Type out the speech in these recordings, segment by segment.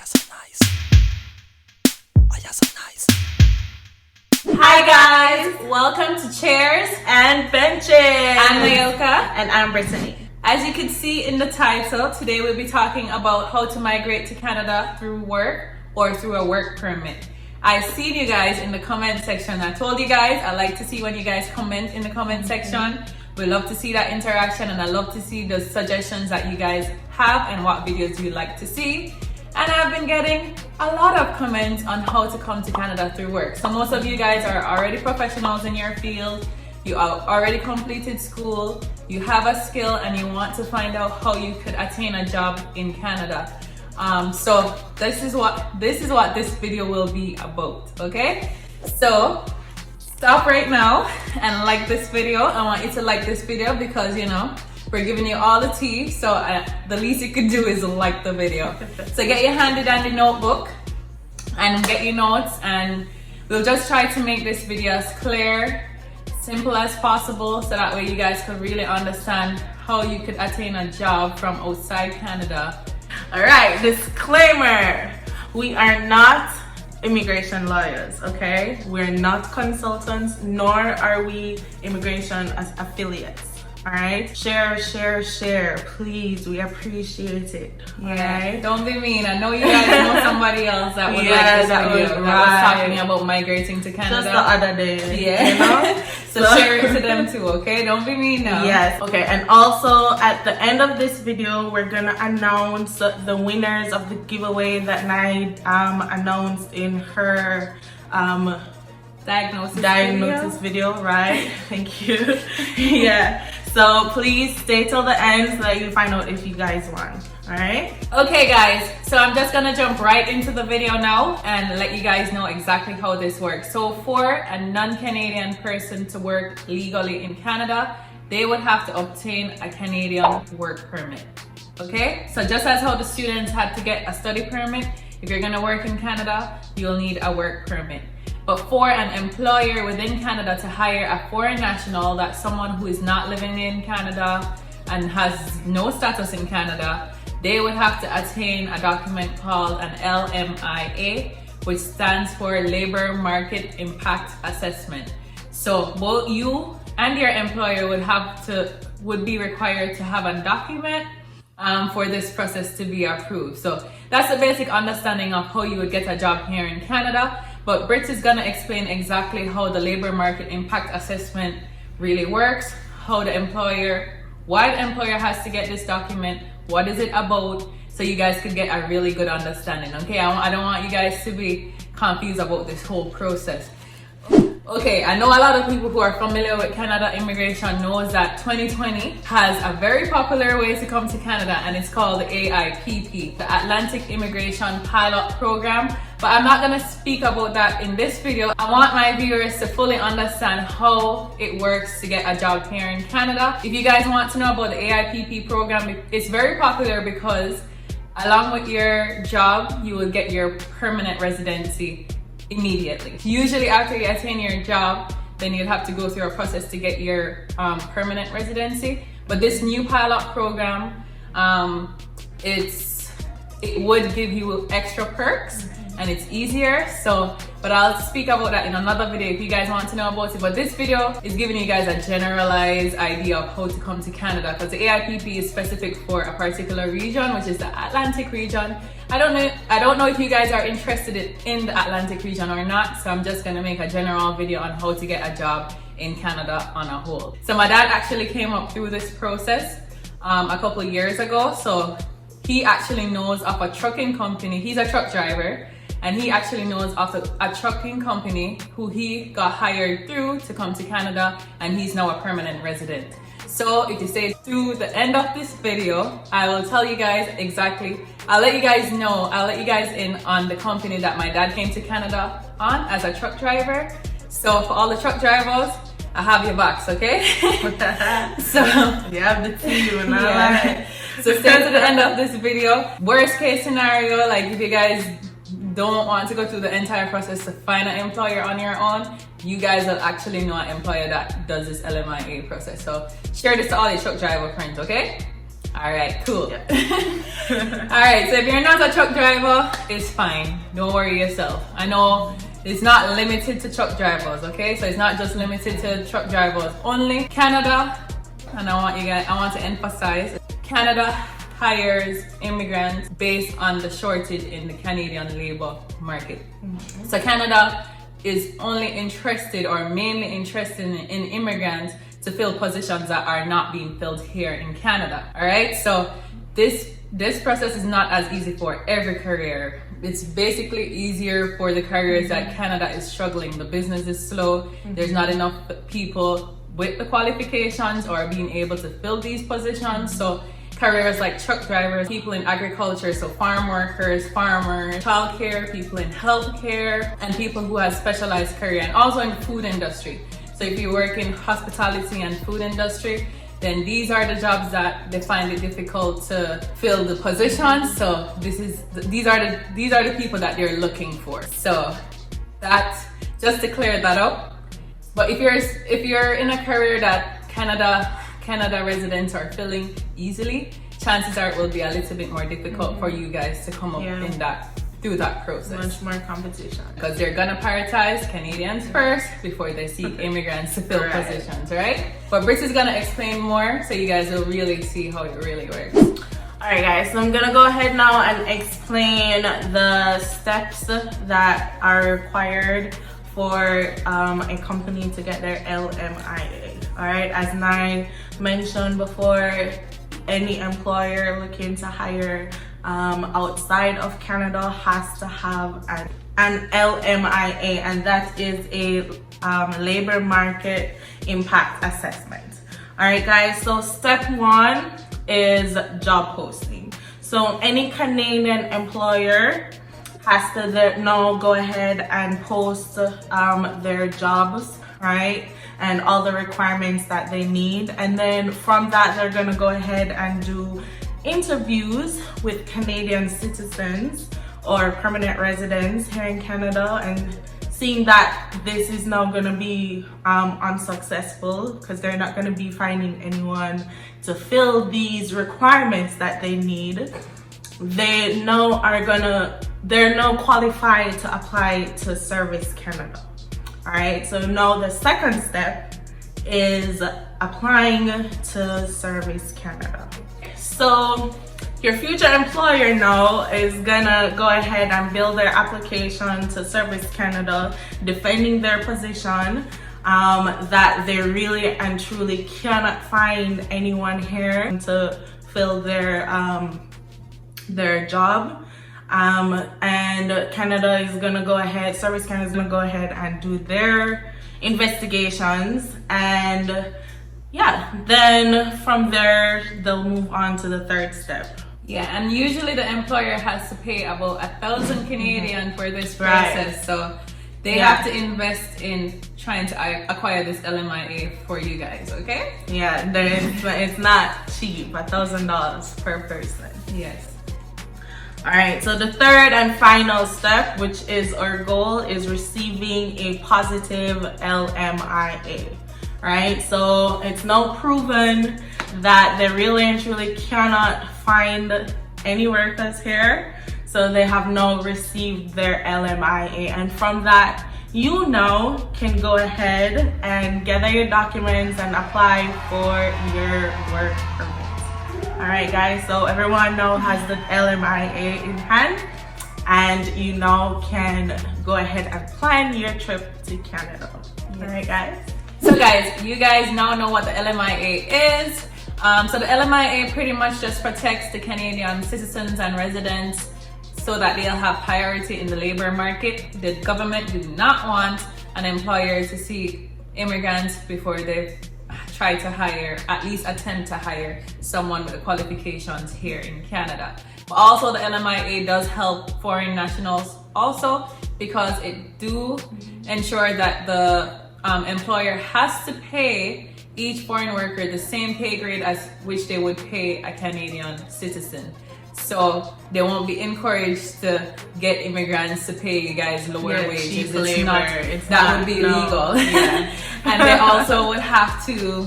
you're so nice. Oh, you're so nice. Hi guys, welcome to Chairs and Benches. I'm Nayoka. And I'm Brittany. As you can see in the title, today we'll be talking about how to migrate to Canada through work or through a work permit. I've seen you guys in the comment section. I told you guys I like to see when you guys comment in the comment section. We love to see that interaction, and I love to see the suggestions that you guys have and what videos you like to see. And I've been getting a lot of comments on how to come to Canada through work. So most of you guys are already professionals in your field. You are already completed school. You have a skill and you want to find out how you could attain a job in Canada. So this is what this video will be about, okay? So stop right now and like this video. I want you to like this video because, you know, we're giving you all the tea. So the least you could do is like the video. So get your handy dandy notebook and get your notes, and we'll just try to make this video as clear, simple as possible, so that way you guys could really understand how you could attain a job from outside Canada. All right, disclaimer. We are not immigration lawyers, okay? We're not consultants, nor are we immigration as affiliates. All right, share, please. We appreciate it. All right, don't be mean. I know you guys know somebody else that would like this video that was talking about migrating to Canada just the other day. Yeah, you know? so share it to them too, okay? Don't be mean now. Yes. Okay, and also at the end of this video, we're gonna announce the winners of the giveaway that Nai announced in her diagnosis video, right? Thank you. Yeah. So please stay till the end so that you find out if you guys won. All right. Okay, guys. So I'm just gonna jump right into the video now and let you guys know exactly how this works. So for a non-Canadian person to work legally in Canada, they would have to obtain a Canadian work permit. Okay. So just as how the students had to get a study permit, if you're gonna work in Canada, you'll need a work permit. But for an employer within Canada to hire a foreign national, that's someone who is not living in Canada and has no status in Canada, they would have to attain a document called an LMIA, which stands for Labor Market Impact Assessment. So both you and your employer would be required to have a document for this process to be approved. So that's the basic understanding of how you would get a job here in Canada. But Britts is gonna explain exactly how the labor market impact assessment really works, why the employer has to get this document, what is it about, so you guys could get a really good understanding, okay? I don't want you guys to be confused about this whole process. Okay, I know a lot of people who are familiar with Canada immigration knows that 2020 has a very popular way to come to Canada, and it's called the AIPP, the Atlantic Immigration Pilot Program. But I'm not gonna speak about that in this video. I want my viewers to fully understand how it works to get a job here in Canada. If you guys want to know about the AIPP program, it's very popular because along with your job, you will get your permanent residency immediately. Usually after you attain your job, then you'd have to go through a process to get your permanent residency. But this new pilot program, it would give you extra perks and it's easier. But I'll speak about that in another video if you guys want to know about it. But this video is giving you guys a generalized idea of how to come to Canada, because the AIPP is specific for a particular region, which is the Atlantic region. I don't know if you guys are interested in the Atlantic region or not, so I'm just gonna make a general video on how to get a job in Canada on a whole. So my dad actually came up through this process a couple of years ago. So he actually knows of a trucking company. He's a truck driver, and he actually knows of a trucking company who he got hired through to come to Canada, and he's now a permanent resident. So if you stay through the end of this video, I will tell you guys exactly, I'll let you guys in on the company that my dad came to Canada on as a truck driver. So for all the truck drivers, I have your backs, okay? So you have the tea and yeah. So stay to the end of this video. Worst case scenario, like if you guys don't want to go through the entire process to find an employer on your own, you guys will actually know an employer that does this LMIA process. So share this to all your truck driver friends, okay? All right, cool. Yeah. All right, so if you're not a truck driver, it's fine. Don't worry yourself. I know it's not limited to truck drivers, okay? So it's not just limited to truck drivers only. Canada, and I want to emphasize, Canada hires immigrants based on the shortage in the Canadian labor market. Mm-hmm. So Canada is only interested or mainly interested in immigrants to fill positions that are not being filled here in Canada. All right, so this process is not as easy for every career. It's basically easier for the careers that Canada is struggling. The business is slow. There's not enough people with the qualifications or being able to fill these positions. So careers like truck drivers, people in agriculture, so farm workers, farmers, childcare, people in healthcare, and people who have specialized career, and also in the food industry. So if you work in hospitality and food industry, then these are the jobs that they find it difficult to fill the positions. So these are the people that they're looking for. So that's just to clear that up. But if you're in a career that Canada residents are filling easily, chances are it will be a little bit more difficult for you guys to come up through that process. Much more competition. Because they're gonna prioritize Canadians first before they seek immigrants to fill positions, right? But Britts is gonna explain more so you guys will really see how it really works. Alright guys, so I'm gonna go ahead now and explain the steps that are required for a company to get their LMIA. Alright, as I mentioned before, any employer looking to hire outside of Canada has to have an LMIA, and that is a labor market impact assessment. Alright guys, so step one is job posting. So any Canadian employer has to now go ahead and post their jobs, right? And all the requirements that they need. And then from that, they're gonna go ahead and do interviews with Canadian citizens or permanent residents here in Canada, and seeing that this is now gonna be unsuccessful because they're not gonna be finding anyone to fill these requirements that they need. They're now qualified to apply to Service Canada. All right, so now the second step is applying to Service Canada. So your future employer now is gonna go ahead and build their application to Service Canada, defending their position that they really and truly cannot find anyone here to fill their job. And Canada is gonna go ahead, Service Canada is gonna go ahead and do their investigations, and then from there they'll move on to the third step. Yeah, and usually the employer has to pay about 1,000 Canadian for this process, so they have to invest in trying to acquire this LMIA for you guys, okay? Yeah, it's not cheap, $1,000 per person. Yes. All right, so the third and final step, which is our goal, is receiving a positive LMIA, right? So it's now proven that they really and truly cannot find any workers here. So they have now received their LMIA. And from that, you now can go ahead and gather your documents and apply for your work permit. All right, guys, so everyone now has the LMIA in hand, and you now can go ahead and plan your trip to Canada. Yes. All right, guys. So guys, you guys now know what the LMIA is. So the LMIA pretty much just protects the Canadian citizens and residents so that they'll have priority in the labor market. The government do not want an employer to see immigrants before they try to hire, at least attempt to hire someone with the qualifications here in Canada. But also the LMIA does help foreign nationals also, because it do ensure that the employer has to pay each foreign worker the same pay grade as which they would pay a Canadian citizen. So they won't be encouraged to get immigrants to pay you guys lower wages. That would be illegal. Yeah. And they also would have to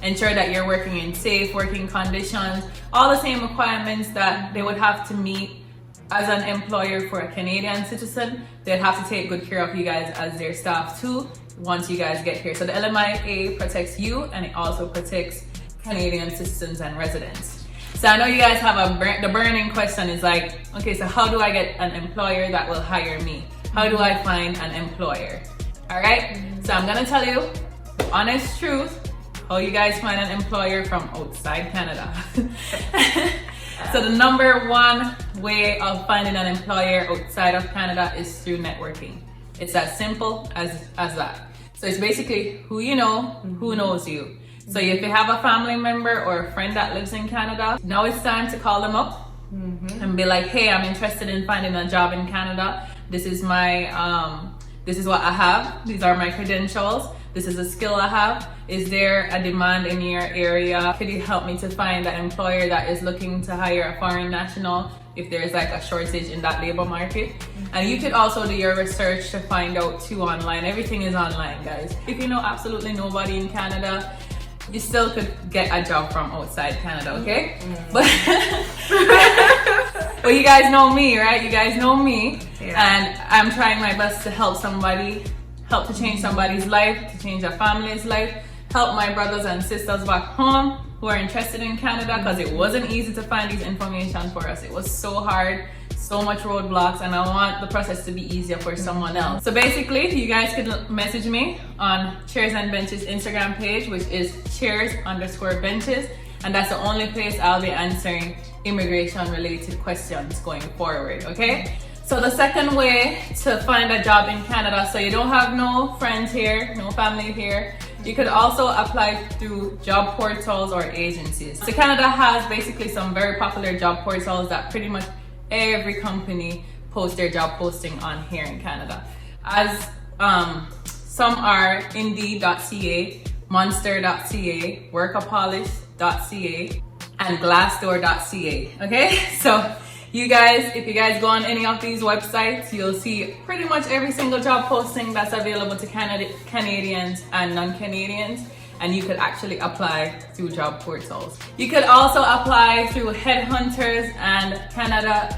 ensure that you're working in safe working conditions, all the same requirements that they would have to meet as an employer for a Canadian citizen. They'd have to take good care of you guys as their staff too once you guys get here. So the LMIA protects you, and it also protects Canadian citizens and residents. So I know you guys have the burning question is like, okay, so how do I get an employer that will hire me? How do I find an employer? All right, so I'm gonna tell you the honest truth, how you guys find an employer from outside Canada. So the number one way of finding an employer outside of Canada is through networking. It's as simple as that. So it's basically who you know, who knows you. So if you have a family member or a friend that lives in Canada, now it's time to call them up and be like, hey, I'm interested in finding a job in Canada. This is this is what I have. These are my credentials. This is a skill I have. Is there a demand in your area? Could you help me to find an employer that is looking to hire a foreign national if there's like a shortage in that labor market? And you could also do your research to find out too online. Everything is online, guys. If you know absolutely nobody in Canada, you still could get a job from outside Canada, okay? But you guys know me, right? You guys know me. Yeah. And I'm trying my best to help somebody, help to change somebody's life, to change a family's life, help my brothers and sisters back home who are interested in Canada, because it wasn't easy to find these information for us. It was so hard, so much roadblocks, and I want the process to be easier for someone else. So basically, you guys could message me on Chairs and Benches Instagram page, which is chairs_benches, and that's the only place I'll be answering immigration related questions going forward, okay? So the second way to find a job in Canada, so you don't have no friends here, no family here, you could also apply through job portals or agencies. So Canada has basically some very popular job portals that pretty much every company posts their job posting on here in Canada. As some are Indeed.ca, Monster.ca, Workapolis.ca, and Glassdoor.ca, okay? So you guys, if you guys go on any of these websites, you'll see pretty much every single job posting that's available to Canadians and non-Canadians, and you could actually apply through job portals. You could also apply through headhunters and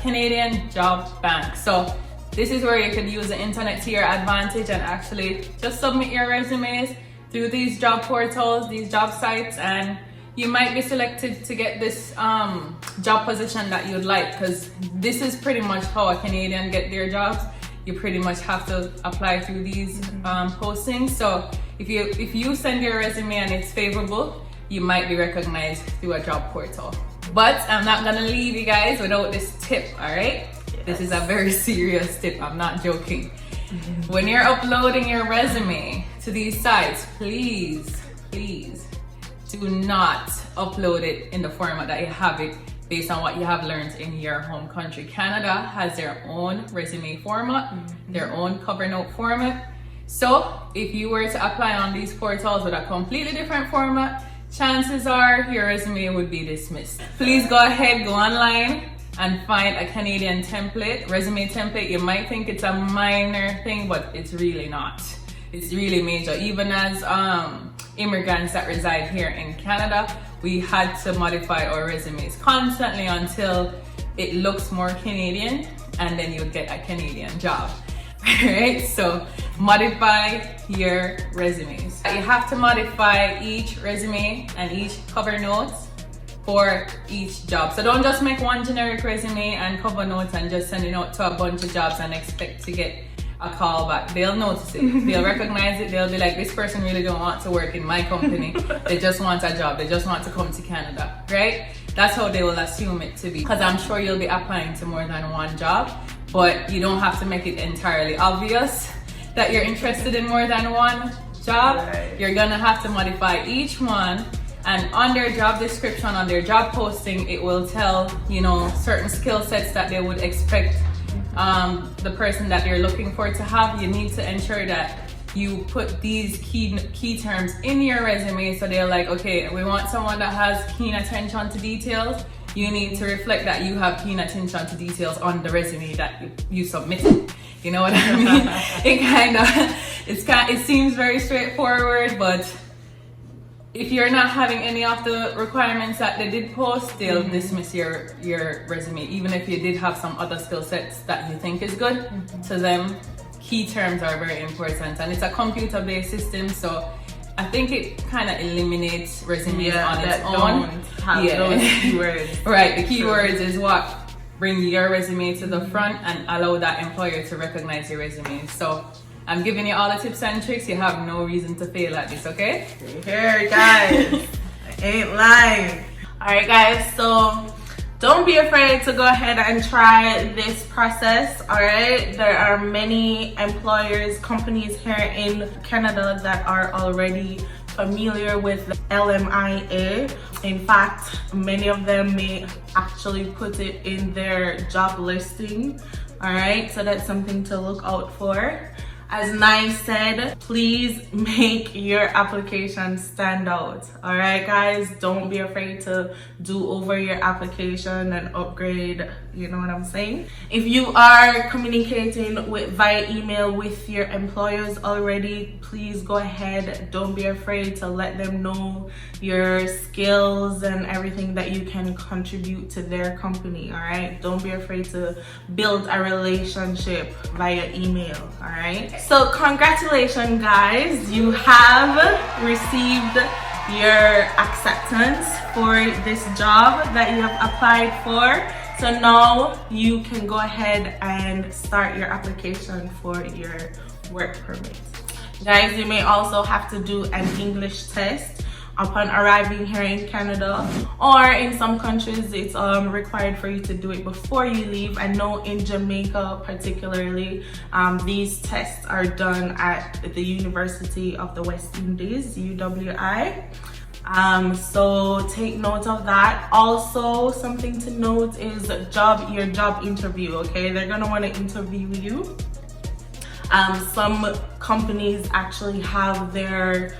Canadian Job Bank. So this is where you could use the internet to your advantage and actually just submit your resumes through these job portals, these job sites, and you might be selected to get this job position that you'd like, because this is pretty much how a Canadian get their jobs. You pretty much have to apply through these postings. So if you send your resume and it's favorable, you might be recognized through a job portal. But I'm not gonna leave you guys without this tip, all right? Yes. This is a very serious tip, I'm not joking. When you're uploading your resume to these sites, please do not upload it in the format that you have it based on what you have learned in your home country. Canada has their own resume format, their own cover note format. So if you were to apply on these portals with a completely different format, chances are your resume would be dismissed. Please go ahead, go online and find a Canadian template, resume template. You might think it's a minor thing, but it's really not. It's really major. Even as immigrants that reside here in Canada, we had to modify our resumes constantly until it looks more Canadian, and then you'll get a Canadian job. Right? So modify your resumes. You have to modify each resume and each cover notes for each job. So don't just make one generic resume and cover notes and just send it out to a bunch of jobs and expect to get a call back. They'll notice it. They'll recognize it. They'll be like, this person really don't want to work in my company. They just want a job. They just want to come to Canada, right? That's how they will assume it to be. Because I'm sure you'll be applying to more than one job, but you don't have to make it entirely obvious that you're interested in more than one job. Right. You're gonna have to modify each one, and on their job description, on their job posting, it will tell, you know, certain skill sets that they would expect the person that you're looking for to have. You need to ensure that you put these key terms in your resume, so they're like, okay, we want someone that has keen attention to details. You need to reflect that you have keen attention to details on the resume that you submitted. You know what I mean? It seems very straightforward, but if you're not having any of the requirements that they did post, they'll dismiss your resume, even if you did have some other skill sets that you think is good. To them, key terms are very important, and it's a computer-based system, so I think it kind of eliminates resumes on its own. Have those keywords. Right, the keywords is what bring your resume to the front and allow that employer to recognize your resume. So I'm giving you all the tips and tricks. You have no reason to fail at this, okay? Here, guys. I ain't lying. All right, guys. So don't be afraid to go ahead and try this process. All right. There are many employers, companies here in Canada that are already familiar with LMIA. In fact, many of them may actually put it in their job listing. All right. So that's something to look out for. As Nai said, please make your application stand out. All right, guys, don't be afraid to do over your application and upgrade. You know what I'm saying? If you are communicating via email with your employers already, please go ahead. Don't be afraid to let them know your skills and everything that you can contribute to their company. All right, don't be afraid to build a relationship via email. All right. So congratulations, guys. You have received your acceptance for this job that you have applied for. So now you can go ahead and start your application for your work permit. Guys, you may also have to do an English test upon arriving here in Canada, or in some countries it's required for you to do it before you leave. I know in Jamaica particularly, these tests are done at the University of the West Indies, UWI. So take note of that. Also, something to note is your job interview. Okay, they're gonna want to interview you. Some companies actually have their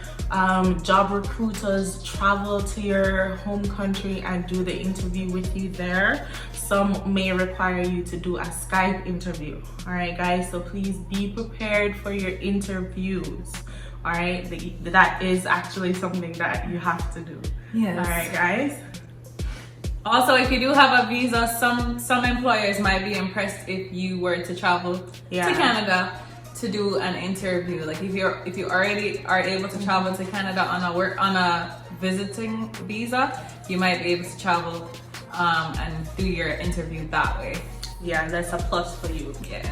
job recruiters travel to your home country and do the interview with you there. Some may require you to do a Skype interview. All right, guys, so please be prepared for your interviews. All right, that is actually something that you have to do. Yes. All right, guys. Also, if you do have a visa, some employers might be impressed if you were to travel to Canada to do an interview. Like if you already are able to travel to Canada on a visiting visa, you might be able to travel and do your interview that way. Yeah, that's a plus for you. Yeah.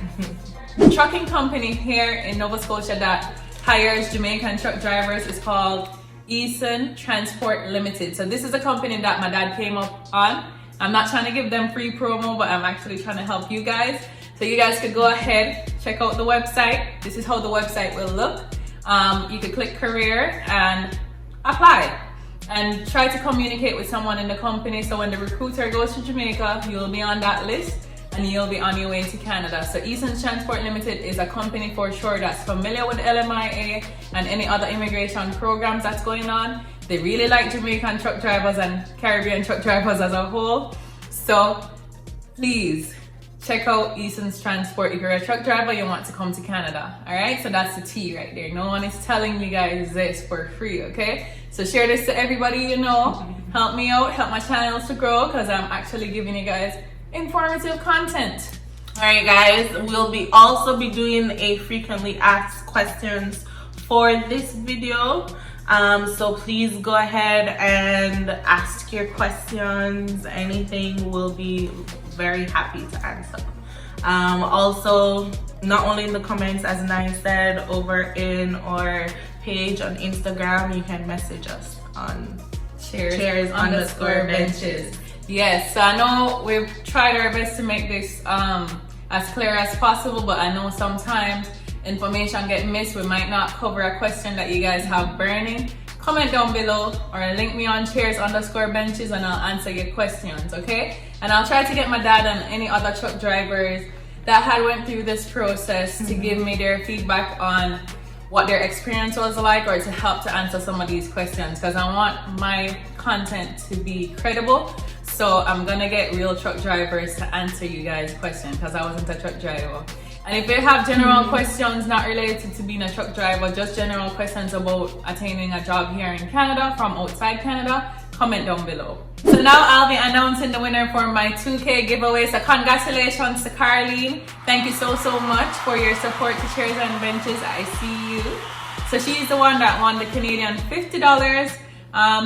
Trucking company here in Nova Scotia that hires Jamaican truck drivers is called Eason Transport Limited. So this is a company that my dad came up on. I'm not trying to give them free promo, but I'm actually trying to help you guys. So you guys could go ahead, check out the website. This is how the website will look. You could click career and apply and try to communicate with someone in the company. So when the recruiter goes to Jamaica, you'll be on that list and you'll be on your way to Canada. So Eason Transport Limited is a company for sure that's familiar with LMIA and any other immigration programs that's going on. They really like Jamaican truck drivers and Caribbean truck drivers as a whole. So please check out Eason's Transport if you're a truck driver, you want to come to Canada. All right, so that's the T right there. No one is telling you guys this for free, okay? So share this to everybody you know. Help me out, help my channels to grow, because I'm actually giving you guys informative content. All right, guys, we'll also be doing a frequently asked questions for this video. So please go ahead and ask your questions. Anything, we'll be very happy to answer. Also, not only in the comments, as Nai said, over in our page on Instagram, you can message us on chairs_benches. Yes, so I know we've tried our best to make this as clear as possible, but I know sometimes information get missed. We might not cover a question that you guys have burning. Comment down below or link me on chairs_benches and I'll answer your questions, okay? And I'll try to get my dad and any other truck drivers that had went through this process to give me their feedback on what their experience was like, or to help to answer some of these questions, because I want my content to be credible. So I'm gonna get real truck drivers to answer you guys' questions, because I wasn't a truck driver. And if you have general questions not related to being a truck driver, just general questions about attaining a job here in Canada from outside Canada, comment down below. So now I'll be announcing the winner for my 2K giveaway. So congratulations to Carleen. Thank you so much for your support to Chairs and Benches. I see you. So she's the one that won the Canadian $50.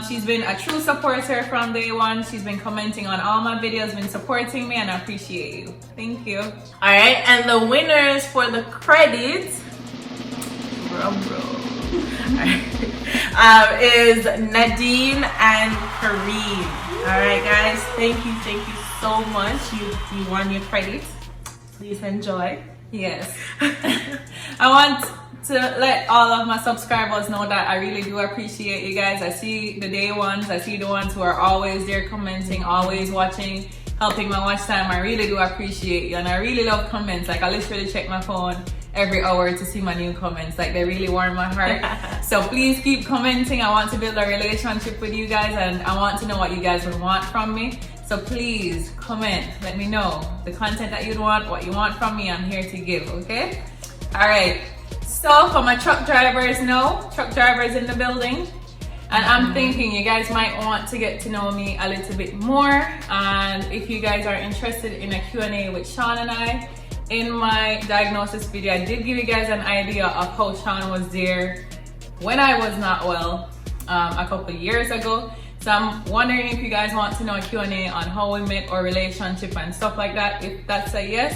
She's been a true supporter from day one. She's been commenting on all my videos, been supporting me, and I appreciate you. Thank you. All right, and the winners for the credits is Nadine and Kareem. All right, guys, thank you so much. You won your credits. Please enjoy. Yes. I want to let all of my subscribers know that I really do appreciate you guys. I see the day ones, I see the ones who are always there commenting, always watching, helping my watch time. I really do appreciate you, and I really love comments. Like, I literally check my phone every hour to see my new comments. Like, they really warm my heart. So please keep commenting. I want to build a relationship with you guys, and I want to know what you guys would want from me. So please comment, let me know the content that you'd want, what you want from me. I'm here to give, okay? All right. So for my truck drivers, truck drivers in the building. And I'm thinking you guys might want to get to know me a little bit more. And if you guys are interested in a Q&A with Shaun and I, in my diagnosis video, I did give you guys an idea of how Shaun was there when I was not well a couple of years ago. So I'm wondering if you guys want to know a Q&A on how we met, our relationship and stuff like that. If that's a yes,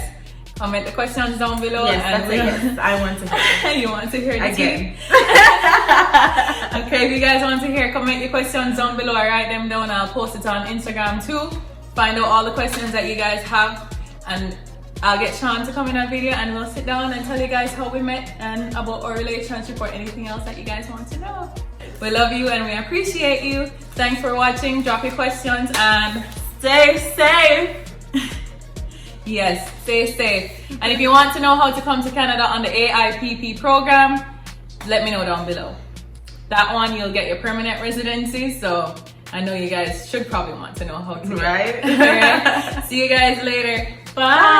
comment the questions down below. Yes, that's a yes. I want to hear. You want to hear the again? Okay, if you guys want to hear, comment your questions down below. I write them down. I'll post it on Instagram too. Find out all the questions that you guys have, and I'll get Shaun to come in a video, and we'll sit down and tell you guys how we met and about our relationship or anything else that you guys want to know. We love you and we appreciate you. Thanks for watching. Drop your questions and Stay safe. yes, stay safe. And if you want to know how to come to Canada on the AIPP program, let me know down below. That one, you'll get your permanent residency. So I know you guys should probably want to know how to. Right? All right. See you guys later. Bye.